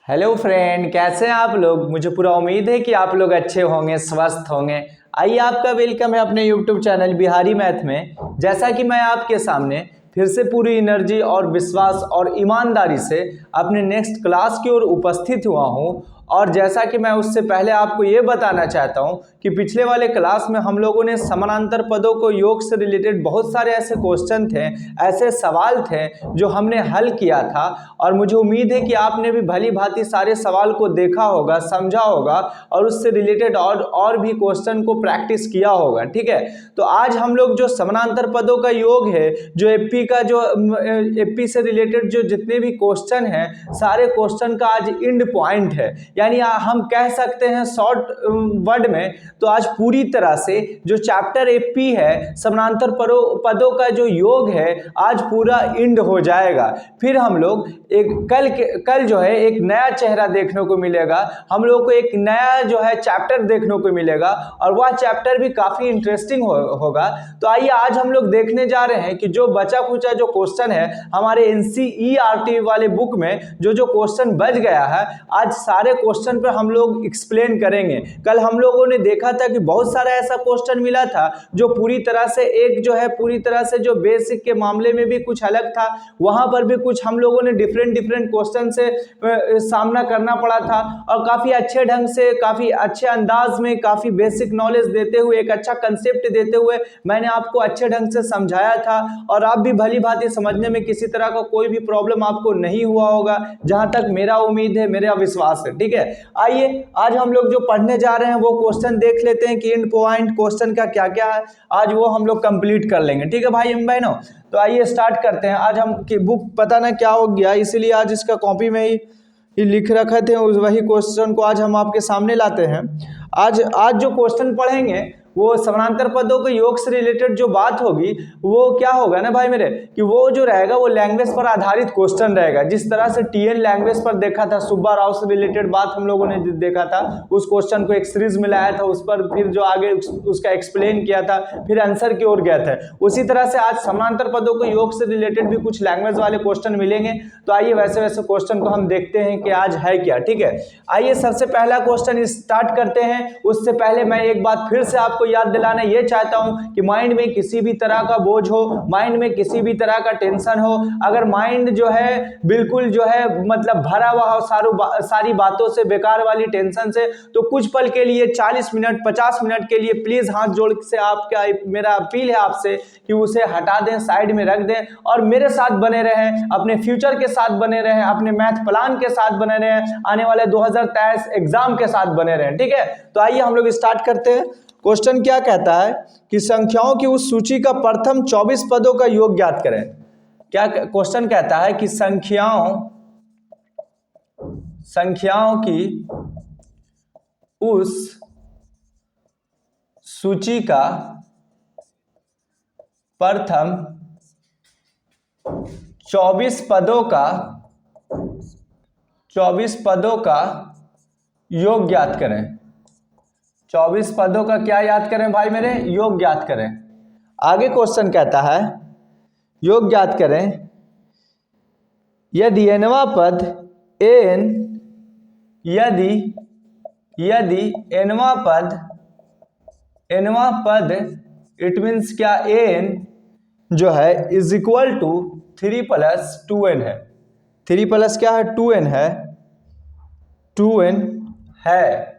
Hello friend, कैसे हैं आप लोग। मुझे पूरा उम्मीद है कि आप लोग अच्छे होंगे, स्वस्थ होंगे। आइए, आपका वेलकम है अपने यूट्यूब चैनल बिहारी मैथ में। जैसा कि मैं आपके सामने फिर से पूरी एनर्जी और विश्वास और ईमानदारी से अपने नेक्स्ट क्लास की ओर उपस्थित हुआ हूं। और जैसा कि मैं उससे पहले आपको ये बताना चाहता हूं कि पिछले वाले क्लास में हम लोगों ने समानांतर पदों को योग से रिलेटेड बहुत सारे ऐसे क्वेश्चन थे, ऐसे सवाल थे जो हमने हल किया था। और मुझे उम्मीद है कि आपने भी भली भांति सारे सवाल को देखा होगा, समझा होगा और उससे रिलेटेड और भी क्वेश्चन को प्रैक्टिस किया होगा। ठीक है, तो आज हम लोग जो समानांतर पदों का योग है, जो एपी से रिलेटेड जो जितने भी क्वेश्चन हैं, सारे क्वेश्चन का आज एंड पॉइंट है। यानी हम कह सकते हैं शॉर्ट वर्ड में, तो आज पूरी तरह से जो चैप्टर एपी है, समानांतर पदों का जो योग है, आज पूरा एंड हो जाएगा। फिर हम लोग कल जो है एक नया चेहरा देखने को मिलेगा, हम लोग को एक नया जो है चैप्टर देखने को मिलेगा और वह चैप्टर भी काफी इंटरेस्टिंग होगा। तो आइए, आज हम लोग देखने जा रहे हैं कि जो बचा खुचा जो क्वेश्चन है हमारे एनसीईआरटी वाले बुक में, जो क्वेश्चन बच गया है, आज सारे क्वेश्चन पर हम लोग एक्सप्लेन करेंगे। कल हम लोगों ने देखा था कि बहुत सारा ऐसा क्वेश्चन मिला था जो पूरी तरह से पूरी तरह से जो बेसिक के मामले में भी कुछ अलग था, वहां पर भी कुछ हम लोगों ने डिफरेंट क्वेश्चन से सामना करना पड़ा था। और काफी अच्छे ढंग से, काफी अच्छे अंदाज में, काफी बेसिक नॉलेज देते हुए, एक अच्छा कंसेप्ट देते हुए मैंने आपको अच्छे ढंग से समझाया था। और आप भी भली भांति समझने में किसी तरह का कोई भी प्रॉब्लम आपको नहीं हुआ होगा, जहां तक मेरा उम्मीद है, मेरा विश्वास है। ठीक है, आइए आज हम लोग जो पढ़ने जा रहे हैं वो क्वेश्चन देख लेते हैं कि एंड पॉइंट क्वेश्चन का क्या क्या है। आज वो हम लोग कंप्लीट कर लेंगे। ठीक है भाई एम बहनों, तो आइए स्टार्ट करते हैं। आज हम की बुक पता ना क्या हो गया, इसलिए आज इसका कॉपी में ही लिख रखे थे, वही क्वेश्चन को आज हम आपके सामने लाते हैं। आज जो क्वेश्चन पढ़ेंगे वो समानांतर पदों के योग से रिलेटेड जो बात होगी वो क्या होगा ना भाई मेरे, कि वो जो रहेगा वो लैंग्वेज पर आधारित क्वेश्चन रहेगा। जिस तरह से टीएन लैंग्वेज पर देखा था, सुब्बा राव से रिलेटेड बात हम लोगों ने देखा था, उस क्वेश्चन को एक सीरीज में लाया था, उस पर फिर जो आगे उसका एक्सप्लेन किया था, फिर आंसर की ओर गया था। उसी तरह से आज समानांतर पदों के योग से रिलेटेड भी कुछ लैंग्वेज वाले क्वेश्चन मिलेंगे। तो आइए वैसे क्वेश्चन को हम देखते हैं कि आज है क्या। ठीक है, आइए सबसे पहला क्वेश्चन स्टार्ट करते हैं। उससे पहले मैं एक बात फिर से आपको याद दिलाना ये चाहता हूं कि माइंड में किसी भी तरह का बोझ हो, माइंड में किसी भी तरह का टेंशन हो, अगर माइंड जो है बिल्कुल जो है मतलब भरा हुआ हो सारी बातों से, बेकार वाली टेंशन से, तो कुछ पल के लिए 40 मिनट 50 मिनट के लिए प्लीज हाथ जोड़ से आपका मेरा अपील है आपसे कि उसे हटा दें, साइड में रख दें और मेरे साथ बने रहें, अपने फ्यूचर के साथ बने रहें, अपने मैथ प्लान के साथ बने रहें, आने वाले 2023 एग्जाम के साथ बने रहें। ठीक है, तो आइए हम लोग स्टार्ट करते हैं। क्वेश्चन क्या कहता है कि संख्याओं की उस सूची का प्रथम 24 पदों का योग ज्ञात करें। क्या क्वेश्चन कहता है कि संख्याओं की उस सूची का प्रथम 24 पदों का योग ज्ञात करें। 24 पदों का क्या याद करें भाई मेरे, योग ज्ञात करें। आगे क्वेश्चन कहता है योग ज्ञात करें यदि एनवा पद एनवा पद इट मीन्स क्या, एन जो है इज इक्वल टू 3 + 2n है। 3 प्लस क्या है, 2n है, 2n है।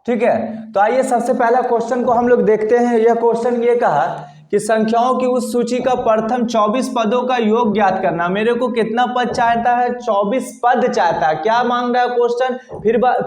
ठीक है, तो आइए सबसे पहला क्वेश्चन को हम लोग देखते हैं। यह क्वेश्चन ये कहा कि संख्याओं की उस सूची का प्रथम 24 पदों का योग ज्ञात करना। मेरे को कितना पद चाहता है, 24 पद चाहता है। क्या मांग रहा है क्वेश्चन,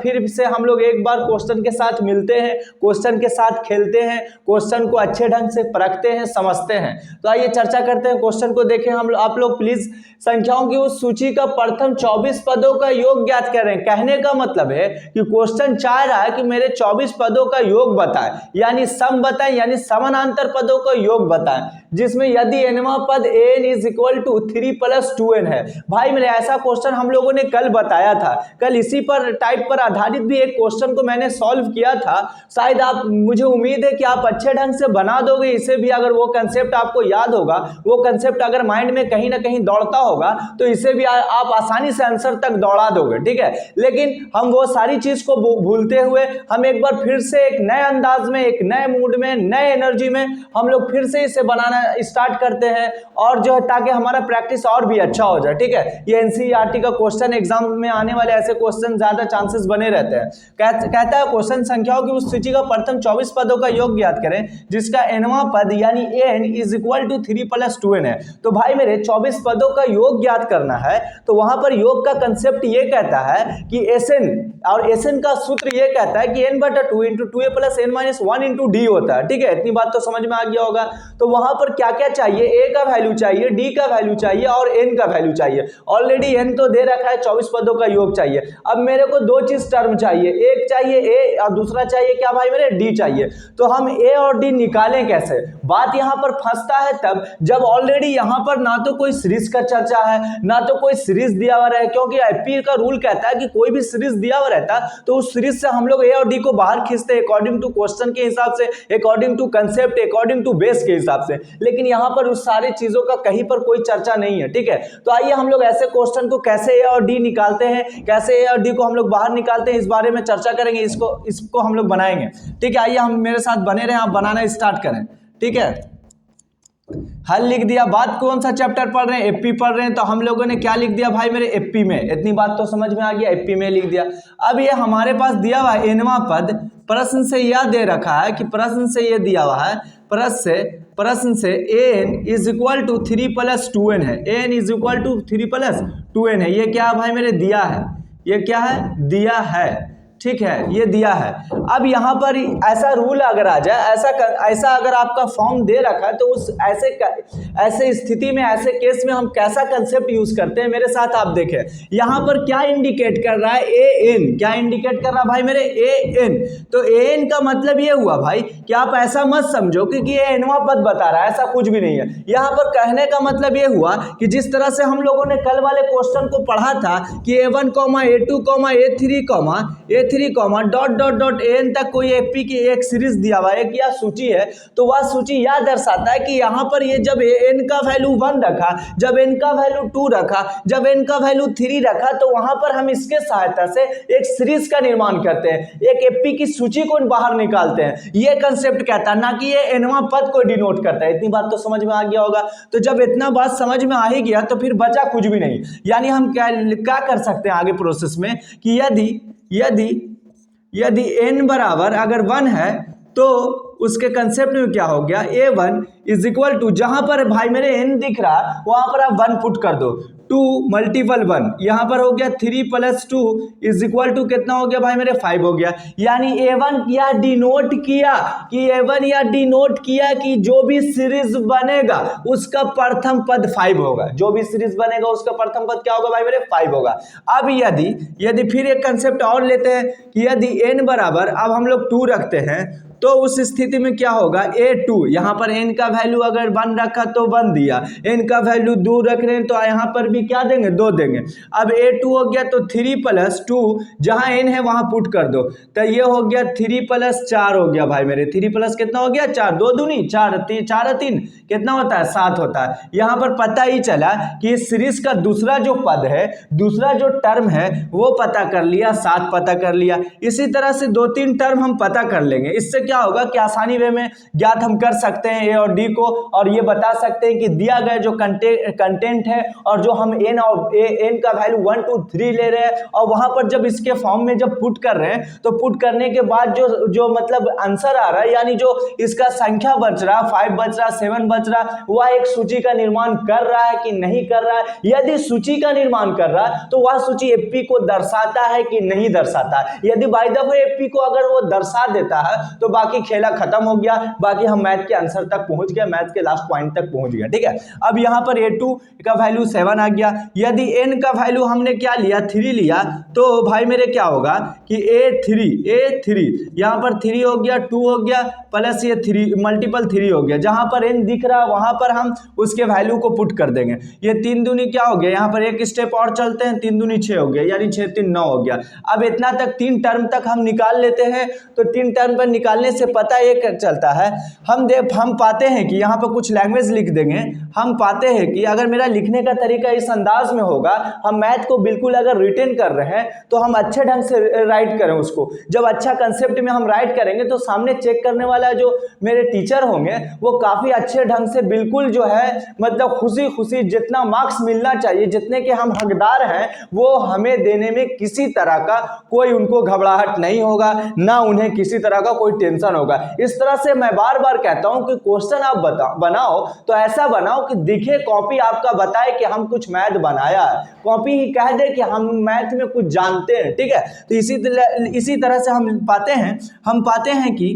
फिर से हम लोग एक बार क्वेश्चन के साथ मिलते हैं, क्वेश्चन के साथ खेलते हैं, क्वेश्चन को अच्छे ढंग से परखते हैं, समझते हैं। तो आइए चर्चा करते हैं, क्वेश्चन को देखें हम आप लोग प्लीज। संख्याओं की उस सूची का प्रथम 24 पदों का योग ज्ञात करें। कहने का मतलब है कि क्वेश्चन चाह रहा है कि मेरे 24 पदों का योग बताएं, यानी सम बताएं, यानी समानांतर पदों का योग बताएं। जिसमें यदि nवां पद an is equal to 3 + 2n है। भाई मेरे ऐसा क्वेश्चन हम लोगों ने कल बताया था, कल इसी पर टाइप पर आधारित भी एक क्वेश्चन को मैंने सॉल्व किया था। शायद आप, मुझे उम्मीद है कि आप अच्छे ढंग से बना दोगे इसे भी। अगर वो कंसेप्ट आपको याद होगा, वो कंसेप्ट अगर माइंड में कहीं ना कहीं दौड़ता होगा तो इसे भी आप आसानी से आंसर तक दौड़ा दोगे, ठीक है। लेकिन हम वो सारी चीज को भूलते हुए हम एक बार फिर से एक नए अंदाज में, एक नए मूड में, नए एनर्जी में हम लोग फिर से इसे बनाना स्टार्ट करते हैं, और जो है ताकि हमारा प्रैक्टिस और भी अच्छा हो जाए, ठीक है। ये एनसीईआरटी का क्वेश्चन एग्जाम में आने वाले ऐसे क्वेश्चन ज्यादा चांसेस बने रहते हैं। कहता है क्वेश्चन संख्याओं की उस सूची का प्रथम 24 पदों का योग ज्ञात करें जिसका nवां पद यानी n is equal to 3 + 2n है। तो भाई मेरे 24 पदों का योग ज्ञात करना है, तो वहां पर योग का कंसेप्ट ये कहता है कि Sn, और Sn का सूत्र ये कहता है कि n/2 × 2a + n - 1 × d होता है, ठीक है। इतनी बात तो समझ में आ गया होगा। तो वहां पर क्या क्या चाहिए, a का वैल्यू चाहिए, d का वैल्यू चाहिए और n का वैल्यू चाहिए। ऑलरेडी n तो दे रखा है, 24 पदों का योग चाहिए। अब मेरे को दो चीज टर्म चाहिए, एक चाहिए a और दूसरा चाहिए क्या भाई मेरे, d चाहिए। तो हम a और d निकालें कैसे? बात यहां पर फंसता है तब जब ऑलरेडी यहां पर ना तो कोई सीरीज का चर्चा है, ना तो कोई सीरीज दिया हुआ है, क्योंकि आईपी का रूल कहता है कि कोई भी सीरीज दिया हुआ रहता तो उस सीरीज से हम लोग a और d को बाहर खींचते अकॉर्डिंग टू क्वेश्चन के हिसाब से, according to concept, according to base के हिसाब से। लेकिन यहां पर उस सारी चीजों का कहीं पर कोई चर्चा नहीं है, ठीक है। तो आइए हम लोग ऐसे क्वेश्चन को कैसे a और d निकालते हैं, कैसे a और d को हम लोग बाहर निकालते हैं, इस बारे में चर्चा करेंगे। इसको हम लोग बनाएंगे, ठीक है। आइए हम मेरे साथ बने रहें, आप बनाना स्टार्ट करें, ठीक है। हल लिख दिया। बात कौन सा चैप्टर पढ़ रहे हैं, एपी पढ़ रहे हैं, तो हम लोगों ने क्या लिख दिया भाई मेरे, एपी में। इतनी बात तो समझ में आ गया, एपी में लिख दिया। अब ये हमारे पास दिया हुआ है nवां पद, प्रश्न से यह दे रखा है कि प्रश्न से ये दिया हुआ है, प्रश्न से an is equal to 3 + 2n है, an is equal to 3 + 2n है। ये क्या है भाई मेरे, दिया है। ये क्या है, दिया है, ठीक है, ये दिया है। अब यहाँ पर ऐसा रूल अगर आ जाए, ऐसा अगर आपका फॉर्म दे रखा है, तो उस ऐसे स्थिति में, ऐसे केस में हम कैसा कंसेप्ट यूज करते हैं, मेरे साथ आप देखें। यहाँ पर क्या इंडिकेट कर रहा है, an, क्या इंडिकेट कर रहा है भाई मेरे, an। तो an का मतलब ये हुआ भाई कि आप ऐसा मत समझो कि ये nवां पद बता रहा है, ऐसा कुछ भी नहीं है। यहाँ पर कहने का मतलब ये हुआ कि जिस तरह से हम लोगों ने कल वाले क्वेश्चन को पढ़ा था कि a1, a2, a3, an तक कोई एपी की एक सीरीज दिया हुआ है, एक या सूची है, तो वह सूची यह दर्शाता है कि यहाँ पर ये जब n का वैल्यू 1 रखा, जब n का वैल्यू 2 रखा, जब n का वैल्यू 3 रखा, तो वहां पर हम इसके सहायता से एक सीरीज का निर्माण करते हैं, एक एपी की सूची को बाहर निकालते हैं। ये कंसेप्ट कहता है, ना कि ये nवां पद को डिनोट करता है। इतनी बात तो समझ में आ गया होगा। तो जब इतना बात समझ में आ ही गया तो फिर बचा कुछ भी नहीं। यानी हम क्या कर सकते हैं आगे प्रोसेस में कि यदि n बराबर अगर 1 है तो उसके कंसेप्ट में क्या हो गया, a1 इज इक्वल टू, जहां पर भाई मेरे n दिख रहा वहां पर आप 1 पुट कर दो, 2 × 1, यहाँ पर हो गया 3 + 2 इज इक्वल टू कितना हो गया भाई मेरे, 5 हो गया। यानी a1 या डिनोट किया कि जो भी सीरीज बनेगा उसका प्रथम पद 5 होगा, जो भी सीरीज बनेगा उसका प्रथम पद क्या होगा भाई मेरे, 5 होगा। अब यदि फिर एक कंसेप्ट और लेते हैं कि यदि n बराबर, अब हम लोग 2 रखते हैं, तो उस स्थिति में क्या होगा, a2, यहाँ पर n का वैल्यू अगर 1 रखा तो 1 दिया, n का वैल्यू 2 रख रहे हैं तो यहाँ पर भी क्या देंगे, 2 देंगे। अब a2 हो गया तो 3 + 2, जहाँ n है वहां पुट कर दो, तो ये हो गया 3 + 4 हो गया भाई मेरे, 3 + कितना हो गया, 4, 2 दूनी 4, 4 3 कितना होता है, 7 होता है। यहाँ पर पता ही चला कि इस सीरीज का दूसरा जो पद है, दूसरा जो टर्म है वो पता कर लिया, 7 पता कर लिया। इसी तरह से 2-3 टर्म हम पता कर लेंगे। इससे क्या होगा कि आसानी वे में ज्ञात हम कर सकते हैं ए और डी को, और ये बता सकते हैं कि दिया गया जो कंटेंट है और जो हम एन और एन का वैल्यू 1 2 3 ले रहे हैं, और वहां पर जब इसके फॉर्म में जब पुट कर रहे हैं तो पुट करने के बाद जो मतलब आंसर आ रहा है, यानी जो इसका संख्या बच रहा, 5 बच रहा, 7 बच रहा, वह एक सूची का निर्माण कर रहा है कि नहीं कर रहा है। यदि सूची का निर्माण कर रहा है तो वह सूची एपी को दर्शाता है कि नहीं दर्शाता। यदि बाय द वे एपी को अगर वो दर्शा देता है तो बाकी खेला खत्म हो गया, बाकी हम मैथ के आंसर तक पहुंच गए, मैथ के लास्ट पॉइंट तक पहुंच गया, ठीक है। अब यहां पर a2 का वैल्यू 7 आ गया। यदि n का वैल्यू हमने क्या लिया, 3 लिया, तो भाई मेरे क्या होगा कि a3 यहां पर 3 हो गया, 2 हो गया, प्लस ये 3 मल्टीपल 3 हो गया, जहाँ पर n दिख रहा है वहाँ पर हम उसके वैल्यू को पुट कर देंगे। ये 3 दूनी क्या हो गया, यहाँ पर एक स्टेप और चलते हैं, 3 दूनी 6 हो गया, यानी 6 3 9 हो गया। अब इतना तक 3 टर्म तक हम निकाल लेते हैं। तो 3 टर्म पर निकालने से पता एक चलता है, हम पाते हैं कि यहाँ पर कुछ लैंग्वेज लिख देंगे। हम पाते हैं कि अगर मेरा लिखने का तरीका इस अंदाज में होगा, हम मैथ को बिल्कुल अगर रिटेन कर रहे हैं तो हम अच्छे ढंग से राइट करें उसको। जब अच्छा कंसेप्ट में हम राइट करेंगे तो सामने चेक करने वाला जो मेरे टीचर होंगे वो काफ़ी अच्छे ढंग से बिल्कुल जो है मतलब खुशी खुशी जितना मार्क्स मिलना चाहिए, जितने के हम हकदार हैं, वो हमें देने में किसी तरह का कोई उनको घबराहट नहीं होगा, ना उन्हें किसी तरह का कोई टेंशन होगा। इस तरह से मैं बार बार कहता हूं कि क्वेश्चन आप बनाओ तो ऐसा बनाओ कि दिखे कॉपी आपका बताए कि हम कुछ मैथ बनाया है, कॉपी ही कह दे कि हम मैथ में कुछ जानते हैं। ठीक है, तो इसी तरह से हम पाते हैं कि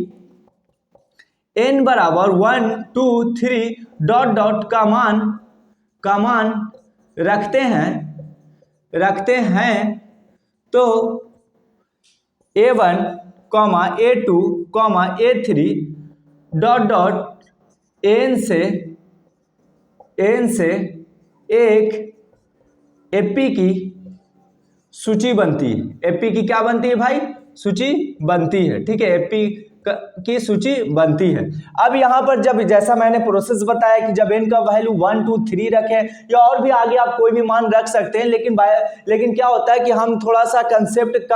n बराबर 1 2 3 डॉट डॉट का मान रखते हैं तो a1, a2, a3 dot dot n से एक एपी की सूची बनती है। एपी की क्या बनती है भाई, सूची बनती है। ठीक है, एपी की सूची बनती है। अब यहाँ पर जब जैसा मैंने प्रोसेस बताया कि जब n का वैल्यू 1 2 3 रखें या और भी आगे आप कोई भी मान रख सकते हैं, लेकिन क्या होता है कि हम थोड़ा सा कंसेप्ट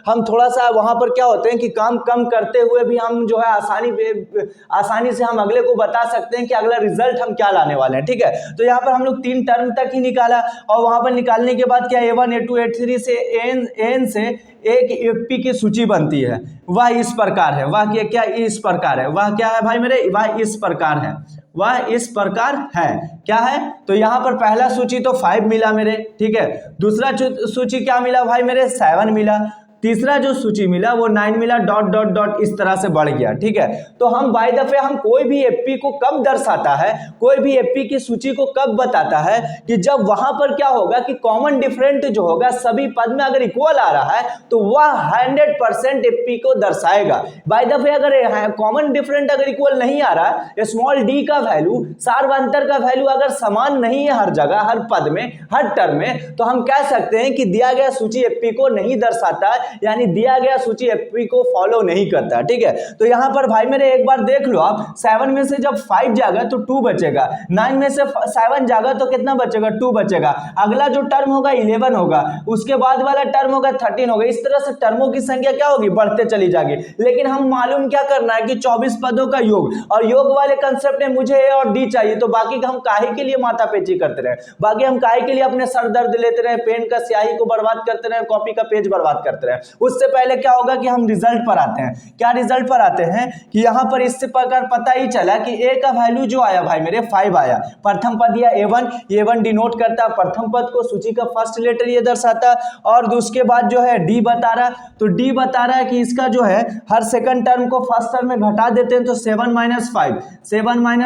हम थोड़ा सा वहाँ पर क्या होते हैं कि काम कम करते हुए भी हम जो है आसानी से हम अगले को बता सकते हैं कि अगला रिजल्ट हम क्या लाने वाले हैं। ठीक है, तो यहाँ पर हम लोग 3 टर्म तक ही निकाला और वहाँ पर निकालने के बाद क्या a1 a2 a3 से n से एक एपी की सूची बनती है। वह इस प्रकार है, वह क्या इस प्रकार है, वह क्या है भाई मेरे, वह इस प्रकार है, वह इस प्रकार है। क्या है, तो यहाँ पर पहला सूची तो 5 मिला मेरे। ठीक है, दूसरा सूची क्या मिला भाई मेरे, 7 मिला। तीसरा जो सूची मिला वो 9 मिला, डॉट डॉट डॉट इस तरह से बढ़ गया। ठीक है, तो हम बाय दफे हम कोई भी एपी को कब दर्शाता है, कोई भी एपी की सूची को कब बताता है कि जब वहां पर क्या होगा कि कॉमन डिफरेंट जो होगा सभी पद में अगर इक्वल आ रहा है तो वह 100% एपी को दर्शाएगा। बाय दफे अगर कॉमन डिफरेंट अगर इक्वल नहीं आ रहा है, स्मॉल डी का वैल्यू, सार्वंतर का वैल्यू अगर समान नहीं है हर जगह, हर पद में, हर टर्म में, तो हम कह सकते हैं कि दिया गया सूची एपी को नहीं दर्शाता, यानी दिया गया सूची एपी को फॉलो नहीं करता। ठीक है, तो यहां पर भाई मेरे एक बार देख लो आप, 7 में से जब 5 जाएगा तो 2 बचेगा, 9 में से 7 जाएगा तो कितना बचेगा, 2 बचेगा। अगला जो टर्म होगा 11 होगा, उसके बाद वाला टर्म होगा 13 होगा। इस तरह से टर्मों की संख्या क्या होगी, बढ़ते चली जाएगी। लेकिन हम मालूम क्या करना है कि 24 पदों का योग, और योग वाले कंसेप्ट में मुझे ए और डी चाहिए, तो बाकी हम काहे के लिए माथापेची करते रहे, बाकी हम काहे के लिए अपने सर दर्द लेते रहे, पेन का स्याही को बर्बाद करते रहे, कॉपी का पेज बर्बाद करते रहे। उससे पहले क्या होगा कि हम रिजल्ट पर आते हैं। क्या रिजल्ट पर आते हैं कि यहां पर इससे प्रकार पता ही चला कि ए का वैल्यू जो आया भाई मेरे 5 आया। प्रथम पद या a1 डिनोट करता है प्रथम पद को, सूची का फर्स्ट लेटर ये दर्शाता, और उसके बाद जो है डी बता रहा, तो डी बता रहा है कि इसका जो है हर सेकंड टर्म को फर्स्ट टर्म में घटा देते हैं तो 7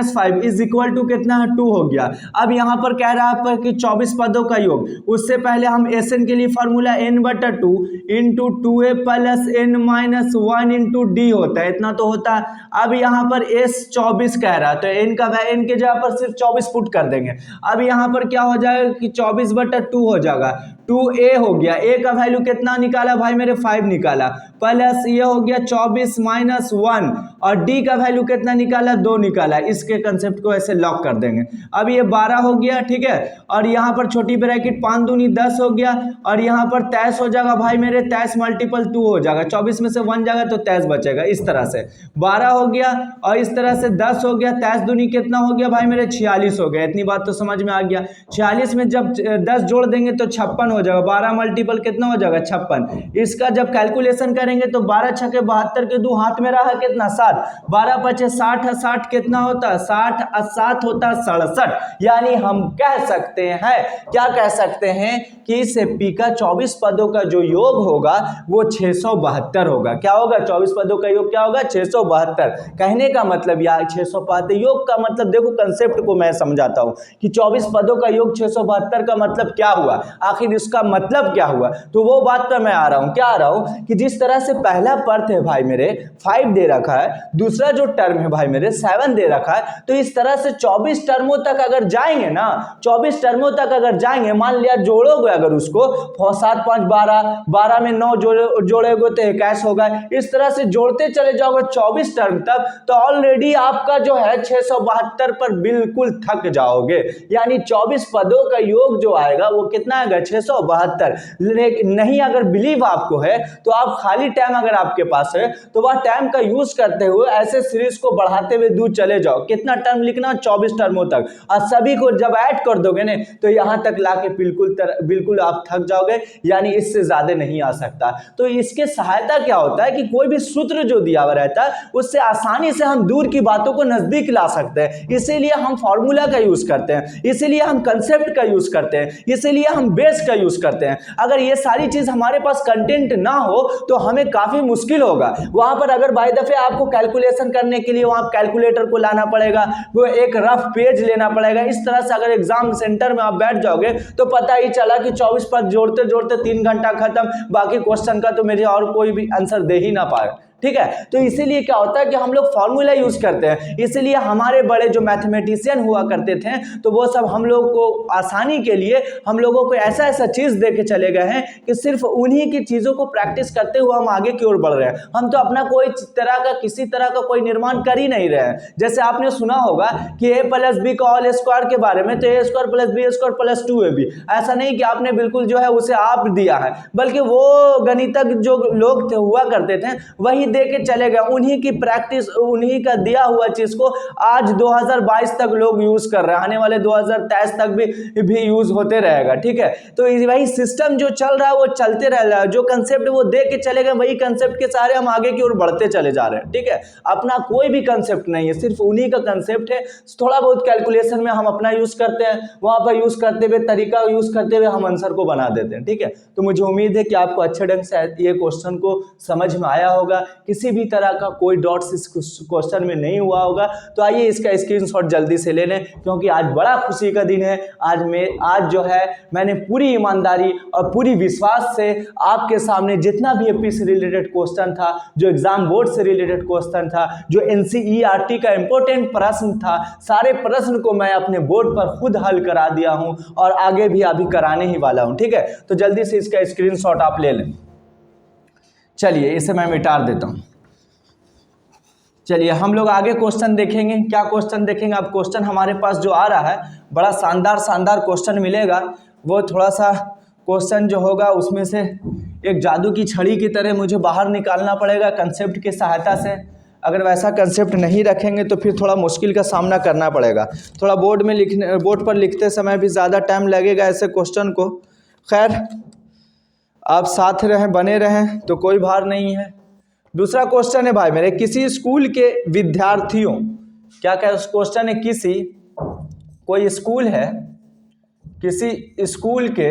- 5 इज इक्वल टू कितना है, 2 हो गया। अब यहां पर कह रहा है कि 24 पदों का योग, उससे पहले हम एसएन के लिए formula n/2 into 2a plus n-1 into D होता है, इतना तो होता है। अब यहाँ पर s 24 कह रहा है तो n के जगह पर सिर्फ 24 पुट कर देंगे। अब यहाँ पर क्या हो जाएगा कि 24/2 हो जाएगा, 2a हो गया। a का वैल्यू कितना निकाला भाई मेरे, 5 निकाला, प्लस ये हो गया 24 - 1, और d का वैल्यू कितना निकाला, 2 निकाला। इसके कंसेप्ट को ऐसे लॉक कर देंगे। अब ये 12 हो गया। ठीक है, और यहाँ पर छोटी ब्रैकेट 5 दूनी 10 हो गया, और यहाँ पर 23 हो जाएगा भाई मेरे, 23 मल्टीपल 2 हो जाएगा, 24 में से 1 जाएगा तो 23 बचेगा। इस तरह से 12 हो गया, और इस तरह से 10 हो गया, 23 दूनी कितना हो गया भाई मेरे, 46 हो गया। इतनी बात तो समझ में आ गया। 46 में जब 10 जोड़ देंगे तो 56 हो जाएगा, 12 मल्टीपल कितना हो जाएगा, 56। इसका जब कैलकुलेशन करेंगे तो 12 × 6 = 72 के 2 हाथ में रहा कितना, 7, 12 × 5 = 60, 60 कितना होता है, 60 और 7 होता है 67। यानी हम कह सकते हैं, क्या कह सकते हैं कि इस एपी का 24 पदों का जो योग होगा वो 672 होगा। क्या होगा, 24 पदों का योग क्या होगा, 672। कहने का मतलब या 672 योग का मतलब, देखो कंसेप्ट को मैं समझाता हूं कि 24 पदों का योग 672 का मतलब क्या हुआ। आखिर इसका मतलब क्या हुआ। तो वो बात पर मैं आ रहा हूँ, क्या आ रहा हूँ कि जिस तरह से पहला पर्थ है भाई मेरे 5 दे रखा है, दूसरा जो टर्म है भाई मेरे 7 दे रखा है, तो इस तरह से 24 टर्मों तक अगर जाएंगे ना, 24 टर्मों तक अगर जाएंगे, मान लिया जोड़ोगे अगर उसको 7 5 12, 12 में 9 जोड़ोगे तो 21 होगा, इस तरह से जोड़ते चले जाओगे 24 टर्म तक, तो ऑलरेडी आपका जो है 672 पर बिल्कुल थक जाओगे। यानी 24 पदों का योग जो आएगा वो कितना आएगा 672। नहीं अगर बिलीव आपको है तो आप खाली टाइम अगर आपके पास है तो वह टाइम का यूज करते हुए ऐसे सीरीज को बढ़ाते हुए दूर चले जाओ। कितना टर्म लिखना 24 टर्मों तक, और सभी को जब ऐड कर दोगे ना तो यहां तक लाके बिल्कुल आप थक जाओगे, यानी इससे ज्यादा नहीं आ सकता। तो इसके सहायता क्या होता है कि कोई भी सूत्र जो दिया हुआ रहता है उससे आसानी से हम दूर की बातों को नजदीक ला सकते हैं, इसीलिए हम फॉर्मूला का यूज करते हैं, इसीलिए हम कंसेप्ट का यूज करते हैं, इसीलिए हम बेस का यूज करते हैं। अगर ये सारी चीज हमारे पास कंटेंट ना हो तो हमें काफी मुश्किल होगा। वहां पर अगर बाय दफे आपको कैलकुलेशन करने के लिए वहां कैलकुलेटर को लाना पड़ेगा, वो एक रफ पेज लेना पड़ेगा। इस तरह से अगर एग्जाम सेंटर में आप बैठ जाओगे तो पता ही चला कि 24 पर जोड़ते जोड़ते 3 घंटा खत्म, बाकी क्वेश्चन का तो मेरे और कोई भी आंसर दे ही ना पाए। ठीक है, तो इसीलिए क्या होता है कि हम लोग फॉर्मूला यूज करते हैं। इसीलिए हमारे बड़े जो मैथमेटिशियन हुआ करते थे तो वो सब हम लोग को आसानी के लिए हम लोगों को ऐसा ऐसा चीज दे के चले गए हैं कि सिर्फ उन्हीं की चीजों को प्रैक्टिस करते हुए हम आगे की ओर बढ़ रहे हैं। हम तो अपना कोई तरह का किसी तरह का कोई निर्माण कर ही नहीं रहे हैं। जैसे आपने सुना होगा कि a प्लस बी का ऑल स्क्वायर के बारे में, तो a square plus B square plus 2ab, ऐसा नहीं कि आपने बिल्कुल जो है उसे आप दिया है, बल्कि वो गणितज्ञ जो लोग थे हुआ करते थे वही दे के चले गए, उन्हीं की प्रैक्टिस, उन्हीं का दिया हुआ चीज को आज 2022 तक लोग यूज कर रहे हैं, आने वाले 2023 तक भी यूज होते रहेगा। ठीक है, तो वही सिस्टम जो चल रहा है वो चलते रह रहा है, जो कंसेप्ट वो दे के चले गए वही कंसेप्ट के सारे हम आगे की ओर बढ़ते चले जा रहे हैं। ठीक है, अपना कोई भी कंसेप्ट नहीं है, सिर्फ उन्हीं का कंसेप्ट है। थोड़ा बहुत कैलकुलेशन में हम अपना यूज करते हैं, वहां पर यूज करते हुए तरीका यूज करते हुए हम आंसर को बना देते हैं। ठीक है, तो मुझे उम्मीद है कि आपको अच्छे ढंग से ये क्वेश्चन को समझ में आया होगा, किसी भी तरह का कोई डॉट्स इस क्वेश्चन में नहीं हुआ होगा। तो आइए इसका स्क्रीनशॉट जल्दी से ले लें, क्योंकि आज बड़ा खुशी का दिन है। आज जो है मैंने पूरी ईमानदारी और पूरी विश्वास से आपके सामने जितना भी एपी से रिलेटेड क्वेश्चन था, जो एग्जाम बोर्ड से रिलेटेड क्वेश्चन था, जो एनसीईआरटी का इंपॉर्टेंट प्रश्न था, सारे प्रश्न को मैं अपने बोर्ड पर खुद हल करा दिया हूं और आगे भी अभी कराने ही वाला हूं। ठीक है, तो जल्दी से इसका स्क्रीनशॉट आप ले लें। चलिए इसे मैं मिटा देता हूं। चलिए हम लोग आगे क्वेश्चन देखेंगे। क्या क्वेश्चन देखेंगे? अब क्वेश्चन हमारे पास जो आ रहा है बड़ा शानदार क्वेश्चन मिलेगा। वो थोड़ा सा क्वेश्चन जो होगा उसमें से एक जादू की छड़ी की तरह मुझे बाहर निकालना पड़ेगा कंसेप्ट की सहायता से। अगर वैसा कंसेप्ट नहीं रखेंगे तो फिर थोड़ा मुश्किल का सामना करना पड़ेगा। थोड़ा बोर्ड पर लिखते समय भी ज़्यादा टाइम लगेगा ऐसे क्वेश्चन को। खैर आप साथ रहें, बने रहें तो कोई भार नहीं है। दूसरा क्वेश्चन है भाई मेरे, किसी स्कूल के विद्यार्थियों, क्या क्वेश्चन है, कोई स्कूल है, किसी स्कूल के